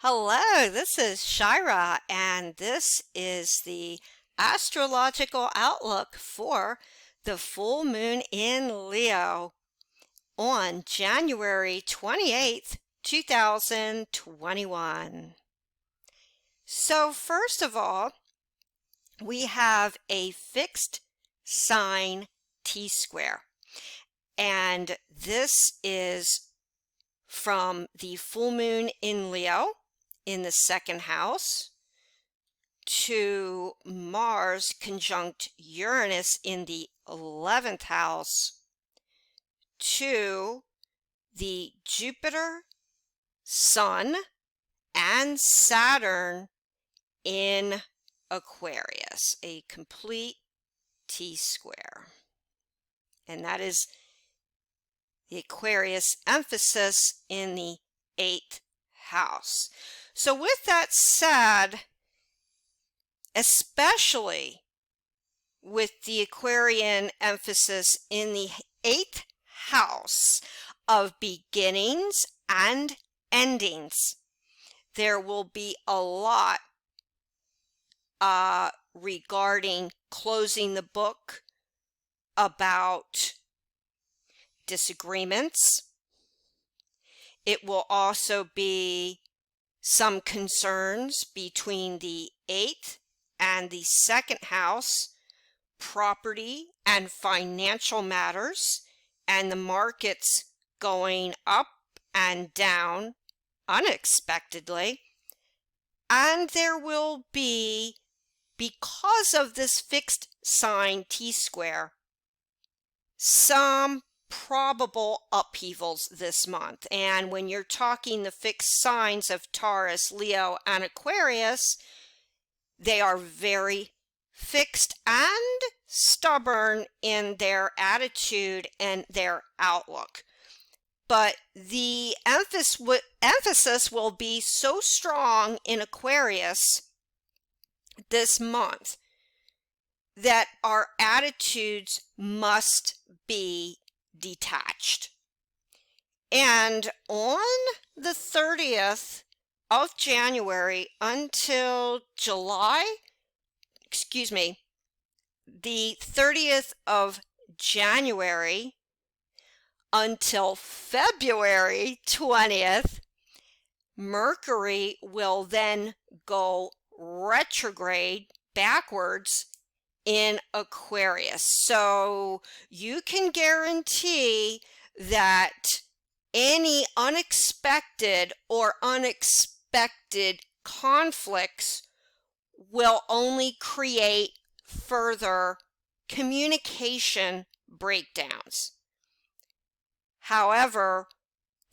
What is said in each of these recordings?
Hello, this is Shira, and this is the astrological outlook for the full moon in Leo on January 28th, 2021. So, first of all, we have a fixed sign T square, and this is from the full moon in Leo in the second house to Mars conjunct Uranus in the 11th house to the Jupiter, Sun, and Saturn in Aquarius, a complete T square. And that is the Aquarius emphasis in the 8th house. So with that said, especially with the Aquarian emphasis in the 8th house of beginnings and endings, there will be a lot regarding closing the book about disagreements. It will also be some concerns between the 8th and the 2nd house, property and financial matters, and the markets going up and down unexpectedly. And there will be, because of this fixed sign T square, some probable upheavals this month. And when you're talking the fixed signs of Taurus, Leo, and Aquarius, they are very fixed and stubborn in their attitude and their outlook. But the emphasis will be so strong in Aquarius this month that our attitudes must be detached. And on the 30th of January until the 30th of January until February 20th, Mercury will then go retrograde backwards in Aquarius. So you can guarantee that any unexpected conflicts will only create further communication breakdowns. However,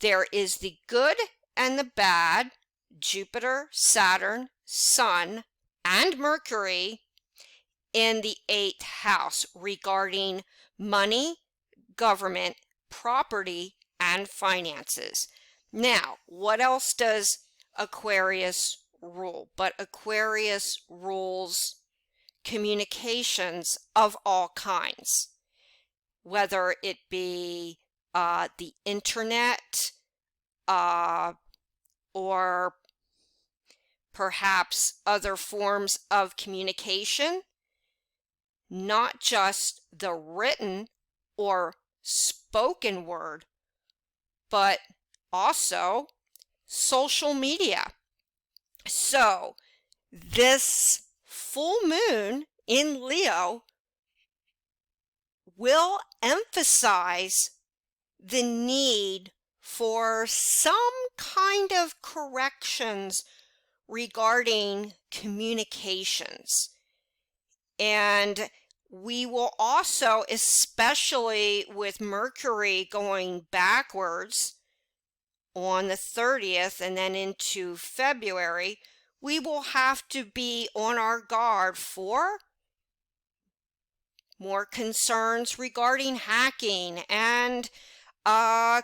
there is the good and the bad, Jupiter, Saturn, Sun, and Mercury in the 8th house regarding money, government, property, and finances. Now, what else does Aquarius rule? But Aquarius rules communications of all kinds, whether it be the internet or perhaps other forms of communication, not just the written or spoken word, but also social media. So this full moon in Leo will emphasize the need for some kind of corrections regarding communications. And we will also, especially with Mercury going backwards on the 30th and then into February, we will have to be on our guard for more concerns regarding hacking and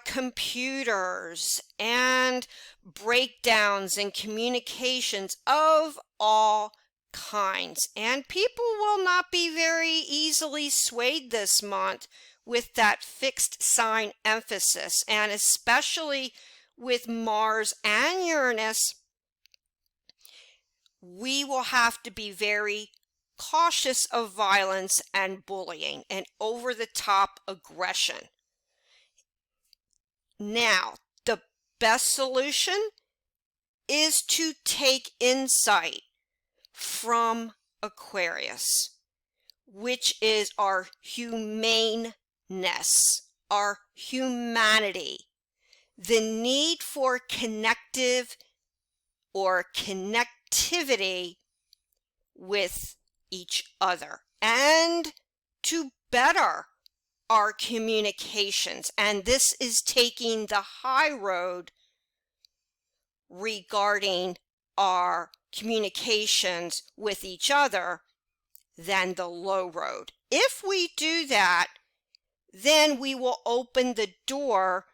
computers and breakdowns in communications of all kinds. And people will not be very easily swayed this month with that fixed sign emphasis, and especially with Mars and Uranus we will have to be very cautious of violence and bullying and over-the-top aggression. Now, the best solution is to take insight from Aquarius, which is our humaneness, our humanity, the need for connective or connectivity with each other, and to better our communications. And this is taking the high road regarding our communications with each other than the low road. If we do that, then we will open the door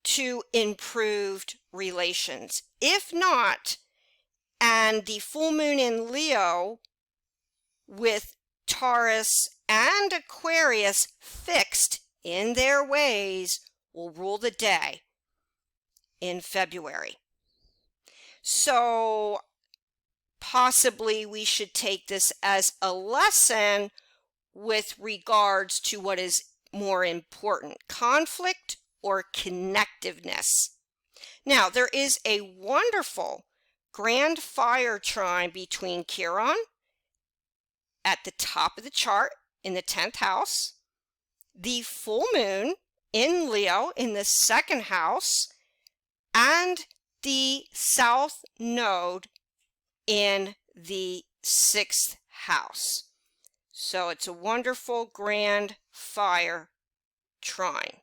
to improved relations. If not, and the full moon in Leo with Taurus and Aquarius fixed in their ways will rule the day in February. So possibly we should take this as a lesson with regards to what is more important, conflict or connectiveness. Now, there is a wonderful grand fire trine between Chiron at the top of the chart in the 10th house, the full moon in Leo in the 2nd house, and the south node in the 6th house. So it's a wonderful grand fire trine.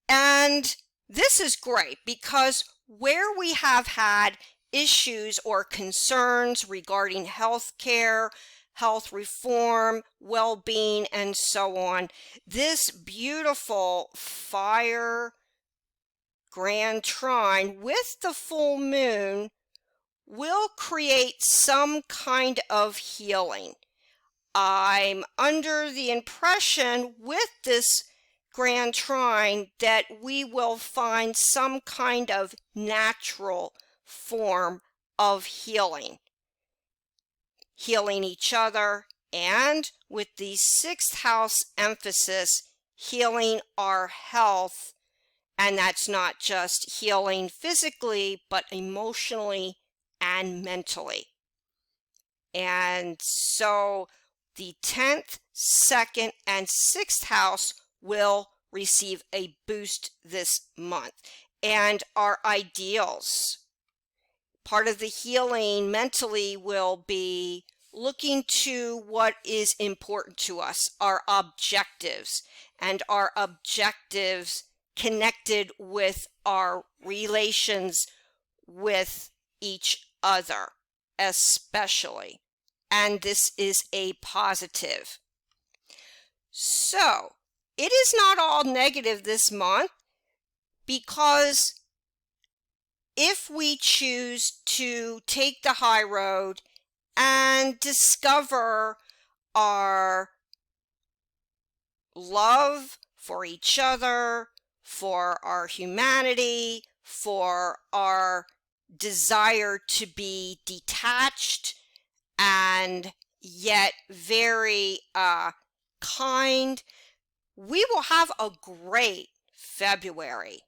And this is great because where we have had issues or concerns regarding health care, health reform, well-being, and so on, this beautiful fire grand trine with the full moon will create some kind of healing. I'm under the impression with this grand trine that we will find some kind of natural form of healing each other, and with the 6th house emphasis, healing our health. And that's not just healing physically, but emotionally and mentally. And so the 10th, 2nd, and 6th house will receive a boost this month. And our ideals, part of the healing mentally will be looking to what is important to us, our objectives, and our objectives connected with our relations with each other, especially. And this is a positive. So, it is not all negative this month, because if we choose to take the high road and discover our love for each other, for our humanity, for our desire to be detached and yet very kind, we will have a great February.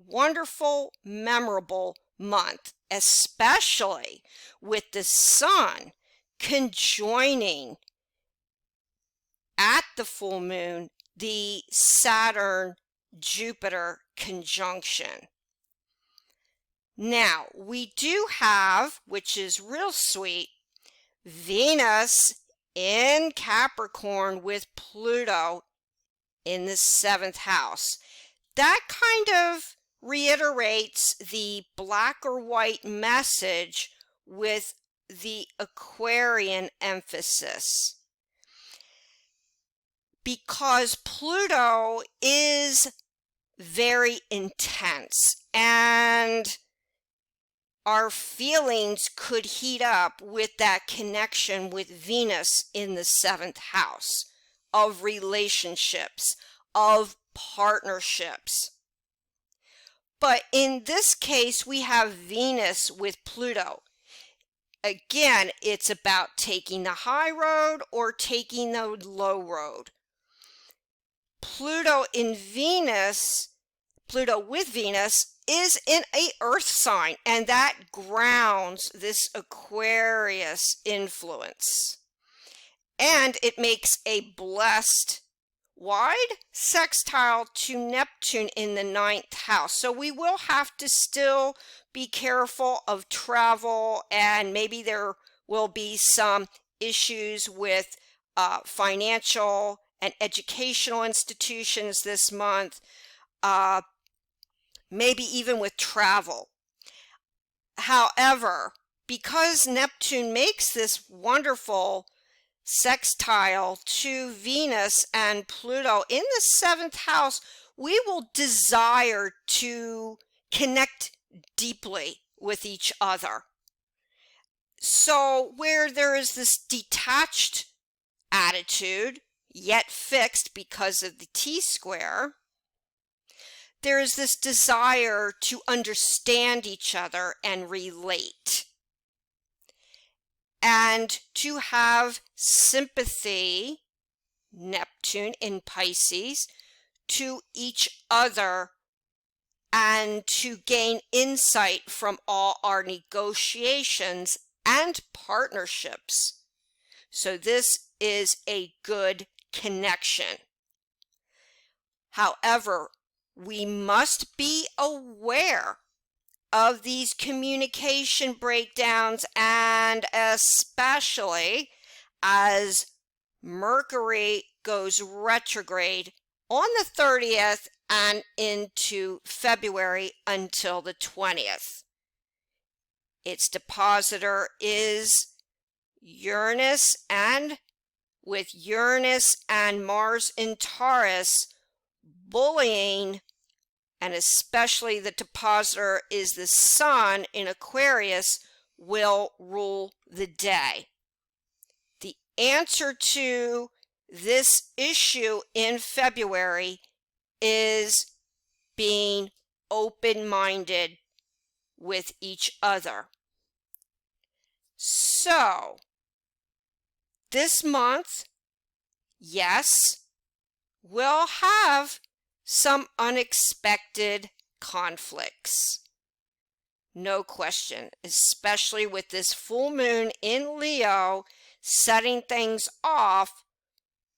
Wonderful, memorable month, especially with the sun conjoining at the full moon the Saturn-Jupiter conjunction. Now, we do have, which is real sweet, Venus in Capricorn with Pluto in the 7th house. That kind of reiterates the black or white message with the Aquarian emphasis, because Pluto is very intense and our feelings could heat up with that connection with Venus in the 7th house of relationships, of partnerships. But in this case, we have Venus with Pluto. Again, it's about taking the high road or taking the low road. Pluto with Venus is in a earth sign, and that grounds this Aquarius influence. And it makes a blessed wide sextile to Neptune in the 9th house. So we will have to still be careful of travel, and maybe there will be some issues with financial and educational institutions this month, maybe even with travel. However, because Neptune makes this wonderful sextile to Venus and Pluto in the 7th house, we will desire to connect deeply with each other. So where there is this detached attitude, yet fixed because of the T-square, there is this desire to understand each other and relate, and to have sympathy, Neptune in Pisces, to each other, and to gain insight from all our negotiations and partnerships. So this is a good connection. However, we must be aware of these communication breakdowns, and especially as Mercury goes retrograde on the 30th and into February until the 20th. Its depositor is Uranus, and with Uranus and Mars in Taurus, bullying, and especially the depositor is the Sun in Aquarius, will rule the day. The answer to this issue in February is being open-minded with each other. So, this month, yes, we'll have some unexpected conflicts. No question, especially with this full moon in Leo setting things off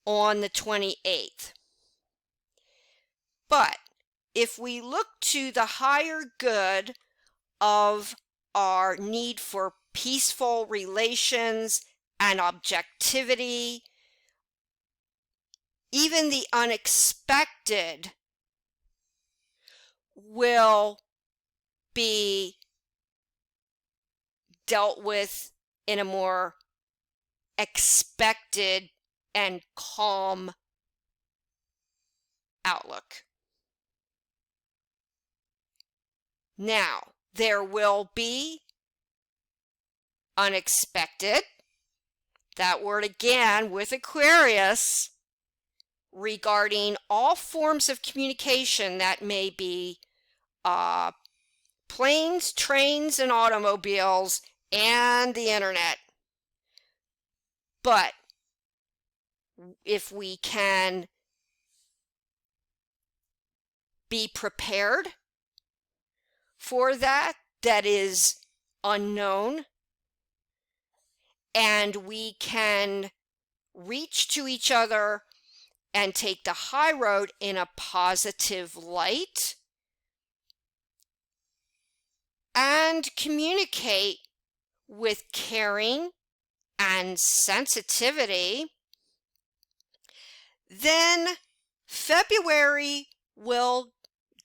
on the 28th. But if we look to the higher good of our need for peaceful relations and objectivity, even the unexpected will be dealt with in a more expected and calm outlook. Now, there will be unexpected, that word again with Aquarius, regarding all forms of communication that may be planes, trains, and automobiles, and the internet. But if we can be prepared for that is unknown, and we can reach to each other and take the high road in a positive light and communicate with caring and sensitivity, then February will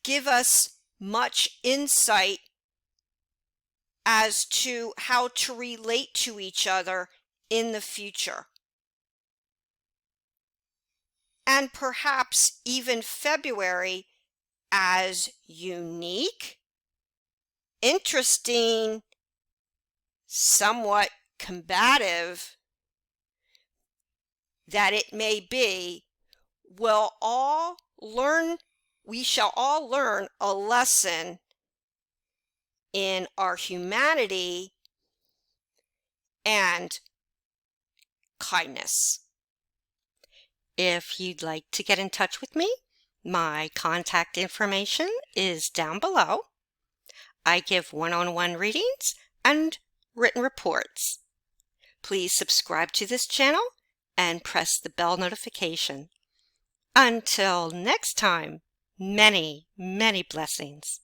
give us much insight as to how to relate to each other in the future. And perhaps even February as unique, interesting, somewhat combative that it may be, we shall all learn a lesson in our humanity and kindness. If you'd like to get in touch with me, my contact information is down below. I give one-on-one readings and written reports. Please subscribe to this channel and press the bell notification. Until next time, many, many blessings.